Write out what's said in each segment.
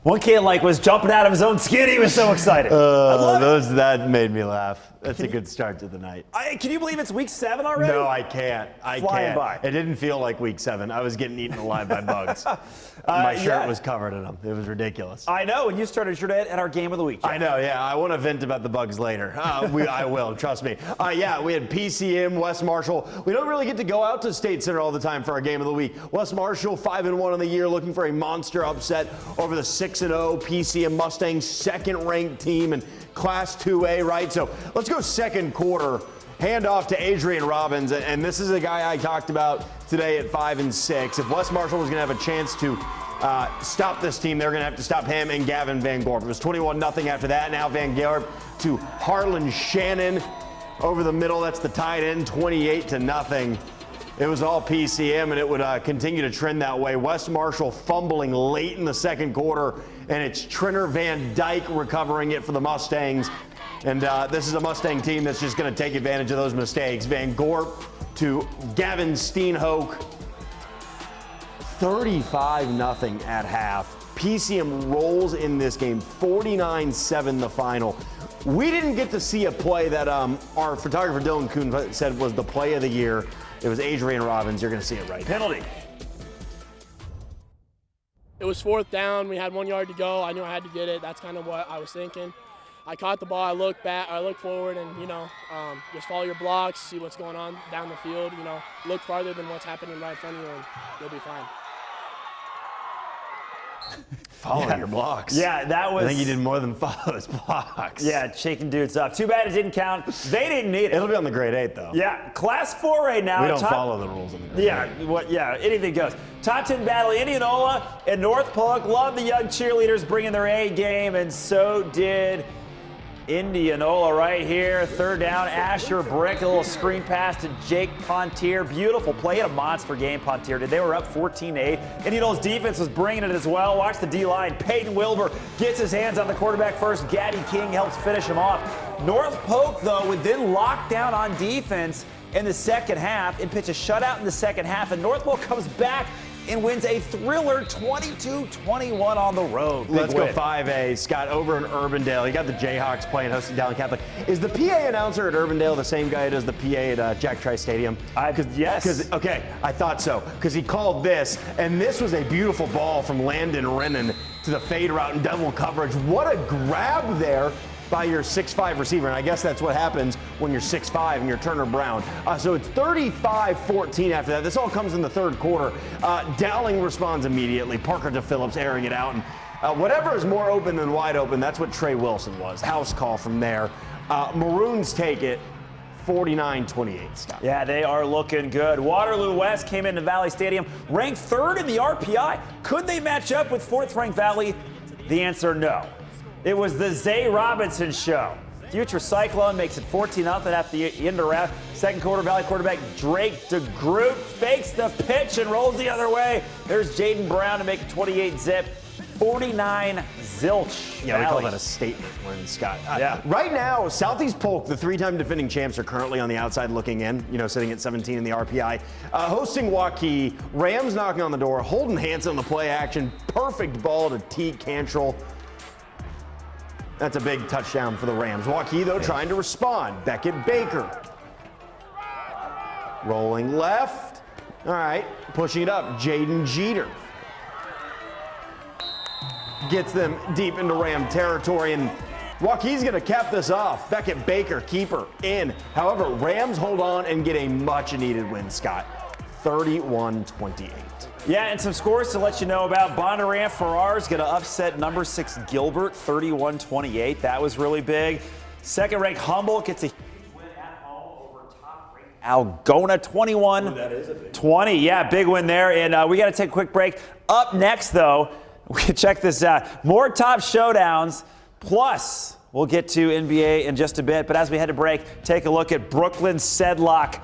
One kid was jumping out of his own skin. He was so excited. That made me laugh. That's a good start to the night. Can you believe it's week 7 already? No, I can't. Flying by. It didn't feel like week 7. I was getting eaten alive by bugs. My shirt was covered in them. It was ridiculous. I know, and you started your day at our game of the week, Jeff. I know, yeah. I want to vent about the bugs later. I will, trust me. We had PCM, West Marshall. We don't really get to go out to State Center all the time for our game of the week. West Marshall, 5-1 on the year, looking for a monster upset over the 6-0 PCM Mustangs, second-ranked team in Class 2A, right? So let's go second quarter. Hand off to Adrian Robbins, and this is a guy I talked about today at 5 and 6. If West Marshall was going to have a chance to stop this team, they're going to have to stop him and Gavin Van Gorp. It was 21-0 after that. Now Van Gorp to Harlan Shannon over the middle. That's the tight end, 28-0. It was all PCM, and it would continue to trend that way. West Marshall fumbling late in the second quarter, and it's Trenner Van Dyke recovering it for the Mustangs. And this is a Mustang team that's just going to take advantage of those mistakes. Van Gorp to Gavin Steenhoek. 35-0 at half. PCM rolls in this game, 49-7 the final. We didn't get to see a play that our photographer Dylan Kuhn said was the play of the year. It was Adrian Robbins. You're going to see it right. Penalty. It was 4th down. We had 1 yard to go. I knew I had to get it. That's kind of what I was thinking. I caught the ball. I looked back. I looked forward, and just follow your blocks, see what's going on down the field. Look farther than what's happening right in front of you, and you'll be fine. Follow your blocks. Yeah, that was. I think he did more than follow his blocks. Yeah, shaking dudes up. Too bad it didn't count. They didn't need it. It'll be on the grade 8 though. Yeah, Class 4 right now. We don't follow the rules in the grade 8. Yeah, anything goes. Top 10 battle, Indianola and North Polk. Love the young cheerleaders bringing their A game, and so did Indianola right here. 3rd down, Asher Brick, a little screen pass to Jake Pontier. Beautiful play. Had a monster game, Pontier did. They were up 14-8. Indianola's defense was bringing it as well. Watch the D-line. Peyton Wilbur gets his hands on the quarterback first. Gaddy King helps finish him off. North Polk, though, would then lock down on defense in the second half and pitch a shutout in the second half. And North Polk comes back and wins a thriller 22-21 on the road. Let's go 5A. Scott, over in Urbandale. You got the Jayhawks playing, hosting Dowling Catholic. Is the PA announcer at Urbandale the same guy who does the PA at Jack Trice Stadium? Yes. Okay, I thought so. Because he called this, and this was a beautiful ball from Landon Rennan to the fade route and double coverage. What a grab there by your 6'5 receiver, and I guess that's what happens when you're 6'5 and you're Turner Brown. So it's 35-14 after that. This all comes in the third quarter. Dowling responds immediately. Parker DePhillips airing it out. And whatever is more open than wide open, that's what Trey Wilson was. House call from there. Maroons take it 49-28, Scott. Yeah, they are looking good. Waterloo West came into Valley Stadium, ranked 3rd in the RPI. Could they match up with 4th-ranked Valley? The answer, no. It was the Zay Robinson show. Future Cyclone makes it 14-0 after the end of round. Second quarter, Valley quarterback Drake DeGroot fakes the pitch and rolls the other way. There's Jaden Brown to make it 28-zip. 49 zilch. Yeah, Valley. we call that a statement win, Scott. Yeah. Right now, Southeast Polk, the 3-time defending champs, are currently on the outside looking in, sitting at 17 in the RPI. Hosting Waukee, Rams knocking on the door, Holden Hansen on the play action, perfect ball to T. Cantrell. That's a big touchdown for the Rams. Waukee, though, trying to respond. Beckett Baker. Rolling left. All right, pushing it up. Jaden Jeter. Gets them deep into Ram territory, and Waukee's going to cap this off. Beckett Baker, keeper, in. However, Rams hold on and get a much-needed win, Scott. 31-28. Yeah, and some scores to let you know about. Bondurant Farrar's going to upset number 6 Gilbert, 31-28. That was really big. Second-ranked Humboldt gets a win at home over top-ranked Algona, 21-20. Yeah, big win there. And we got to take a quick break. Up next, though, check this out. More top showdowns, plus we'll get to NBA in just a bit. But as we head to break, take a look at Brooklyn Sedlock.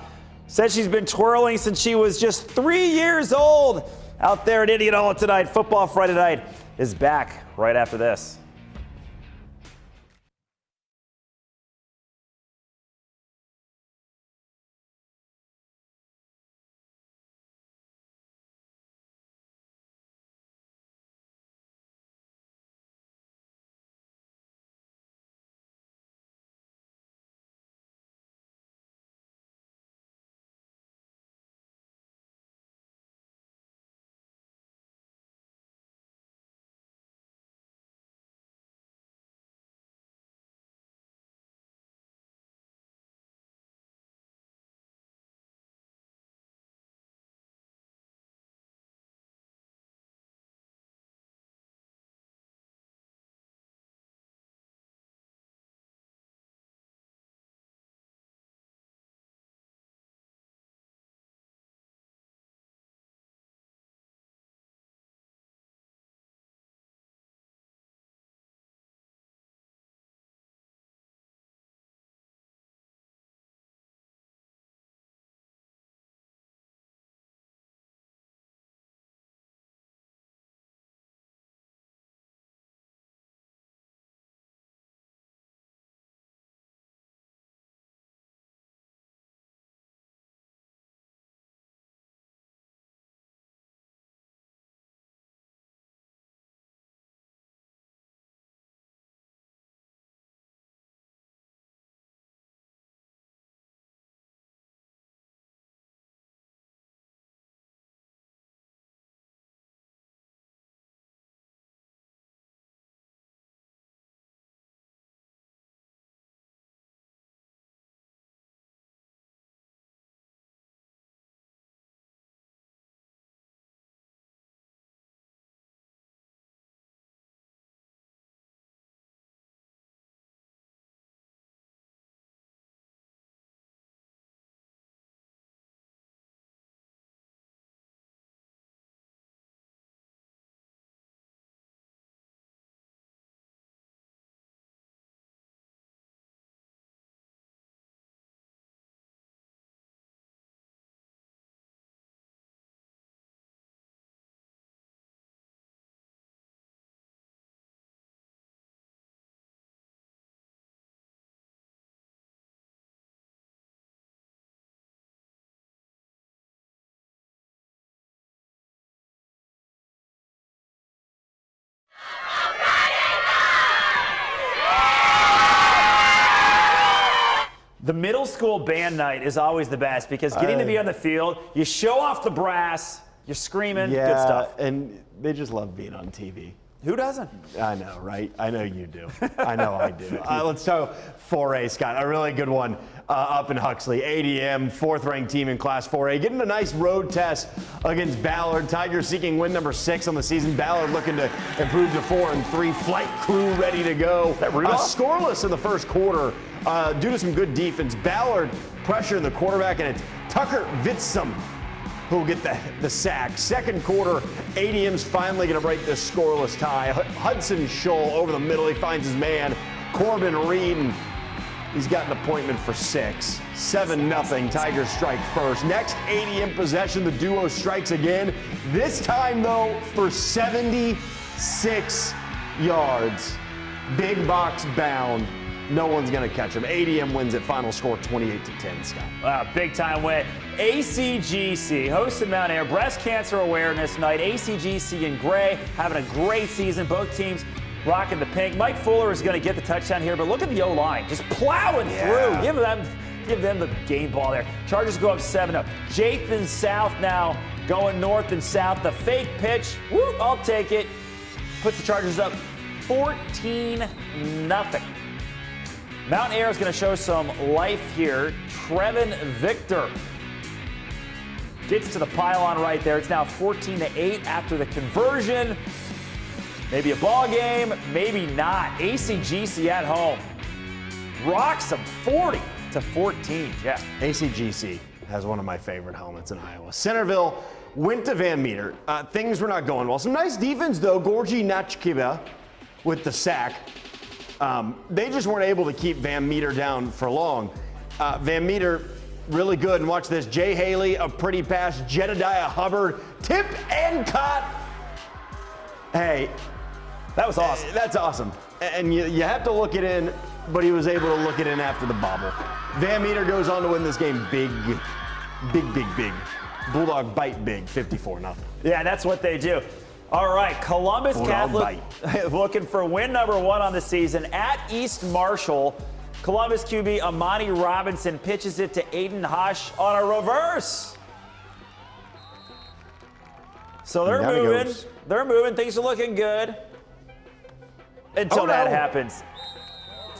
Said she's been twirling since she was just 3 years old. Out there at Indianola tonight. Football Friday night is back right after this. The middle school band night is always the best because getting to be on the field, you show off the brass, you're screaming, Yeah, good stuff. and they just love being on TV. Who doesn't? I know, right? I know you do. I know I do. Let's talk 4A, Scott. A really good one up in Huxley. ADM, fourth-ranked team in Class 4A, getting a nice road test against Ballard. Tigers seeking win number 6 on the season. Ballard looking to improve to 4-3. Flight crew ready to go. Scoreless in the first quarter due to some good defense. Ballard pressuring the quarterback, and it's Tucker Vitsum who'll get the sack. Second quarter, ADM's finally going to break this scoreless tie. Hudson Scholl over the middle. He finds his man, Corbin Reed, and he's got an appointment for 6. 7-0. Tigers strike first. Next ADM possession, the duo strikes again. This time, though, for 76 yards. Big box bound. No one's going to catch him. ADM wins it. Final score 28-10, Scott. Wow, big time win. ACGC hosting Mount Air Breast Cancer Awareness Night. ACGC in gray having a great season. Both teams rocking the pink. Mike Fuller is going to get the touchdown here, but look at the O-line just plowing through. Give them the game ball there. Chargers go up 7-0. Jathan South now going north and south. The fake pitch. Whoop, I'll take it. Puts the Chargers up 14-0. Mount Air is going to show some life here. Trevin Victor gets to the pylon right there. It's now 14-8 after the conversion. Maybe a ball game, maybe not. ACGC at home rocks them 40-14. Jeff. ACGC has one of my favorite helmets in Iowa. Centerville went to Van Meter. Things were not going well. Some nice defense, though. Gorgi Nachkiba with the sack. They just weren't able to keep Van Meter down for long. Van Meter, really good. And watch this. Jay Haley, a pretty pass. Jedediah Hubbard, tipped and caught. Hey. That was awesome. That's awesome. And you have to look it in, but he was able to look it in after the bobble. Van Meter goes on to win this game big. Bulldog bite big, 54-0. Yeah, that's what they do. All right, Columbus Catholic looking for win number 1 on the season at East Marshall. Columbus QB Amani Robinson pitches it to Aiden Hush on a reverse. So they're moving. They're moving. Things are looking good. Until that happens.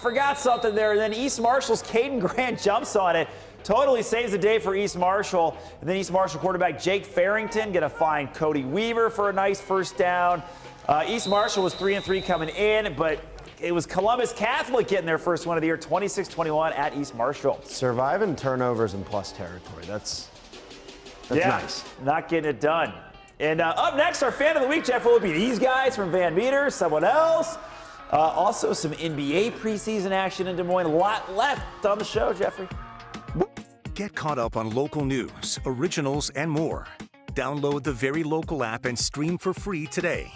Forgot something there. And then East Marshall's Caden Grant jumps on it. Totally saves the day for East Marshall. And then East Marshall quarterback Jake Farrington going to find Cody Weaver for a nice first down. East Marshall was 3-3 coming in, but it was Columbus Catholic getting their first win of the year, 26-21 at East Marshall. Surviving turnovers in plus territory. That's nice. Not getting it done. And up next, our fan of the week, Jeff, will be these guys from Van Meter, someone else. Also some NBA preseason action in Des Moines. A lot left on the show, Jeffrey. Get caught up on local news, originals, and more. Download the Very Local app and stream for free today.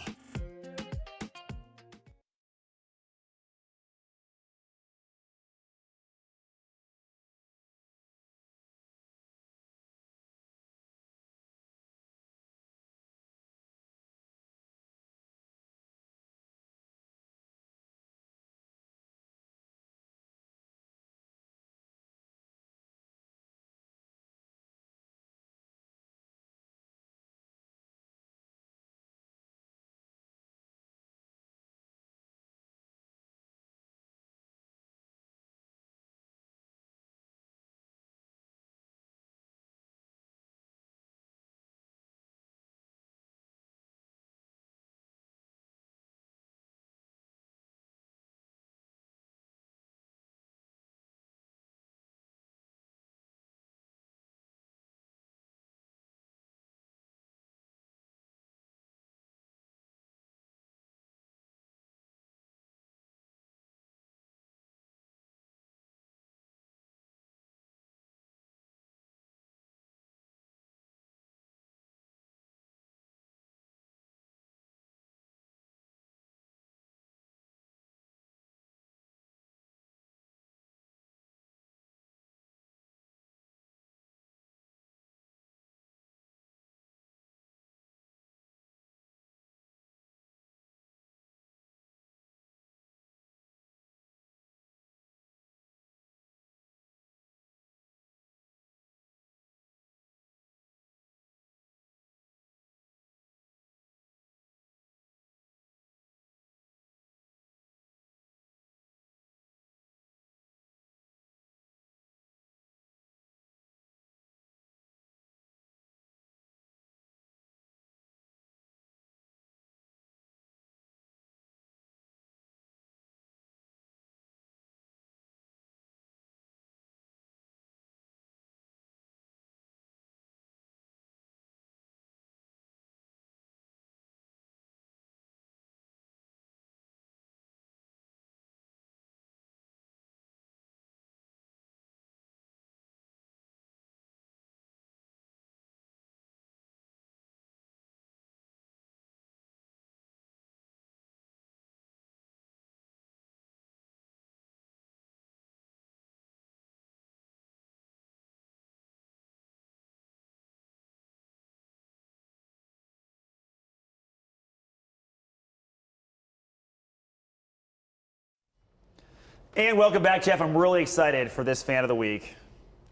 And welcome back, Jeff. I'm really excited for this fan of the week.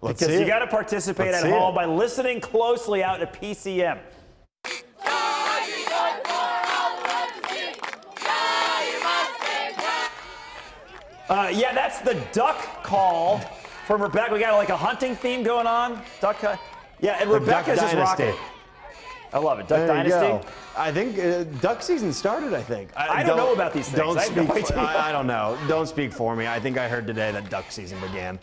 Let's Because see you it. got to participate Let's at see home it. by listening closely out at PCM. Yeah, that's the duck call from Rebecca. We got like a hunting theme going on. Duck. Yeah, and The Rebecca's Duck just rocking. Dynasty. I love it. Duck There you Dynasty. go. I think duck season started, I think. I don't know about these things. Don't I have no speak. idea. I don't know. Don't speak for me. I think I heard today that duck season began.